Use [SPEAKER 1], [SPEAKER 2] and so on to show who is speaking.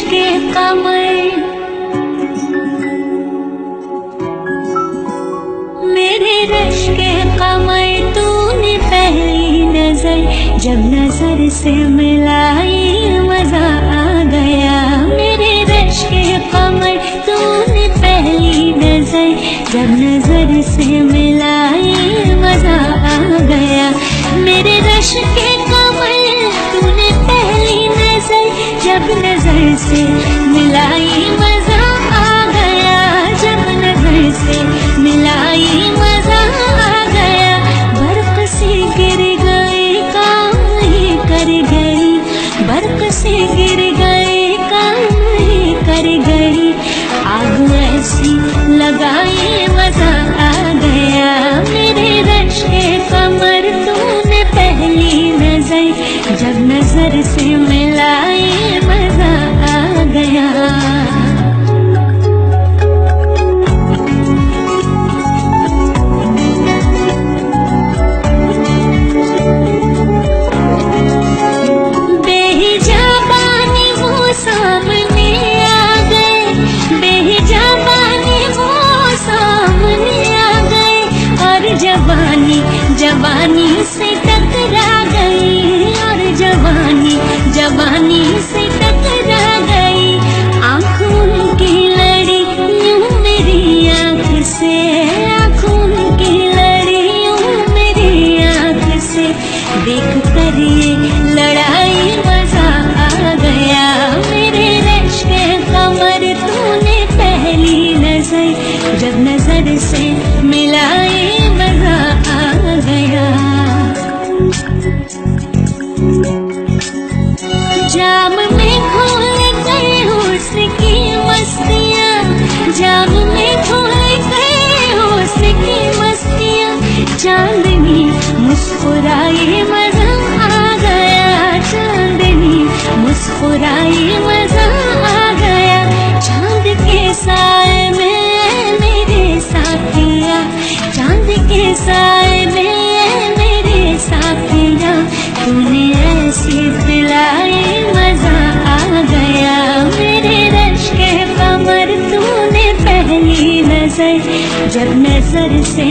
[SPEAKER 1] के कमर, मेरे रश के कमर तूने पहली नजर जब नजर से मिलाई मजा आ गया। मेरे रश के कमर तूने पहली नजर जब नजर से मिलाई मजा आ गया। मेरे रश के कमर तूने पहली नजर जब नजर से मिलाई मजा आ गया। जब नजर से मिलाई मजा आ गया। बर्फ से गिर गई काम ही कर गई, बर्फ से गिर गई काम ही कर गई। आग ऐसी लगाई मजा आ गया। मेरे रश के कमर तूने पहली नजर जब नजर से मिलाई मजा आ गया। जवानी से टकरा गई और जवानी से टकरा गई। आँखों की लड़ी यूं मेरी आँख से, आँखों की लड़ी यूं मेरी आँख से। देख कर ये लड़ाई मजा आ गया। मेरे रश के कमर तूने पहली नजर जब नजर से मिलाई मजा आ गया। जाम में खोल गई हुस्न की मस्तियाँ, जाम में खोल गई हुस्न की मस्तियाँ। चांदनी मुस्कुराई मजा आ गया, चांदनी मुस्कुराई मजा आ गया। चांद के साए में मेरे साथिया, चांद के साए में मेरे साथिया। तूने ऐसी पिलाई मजा आ गया। मेरे रश के कमर तूने पहली नजर जब नजर से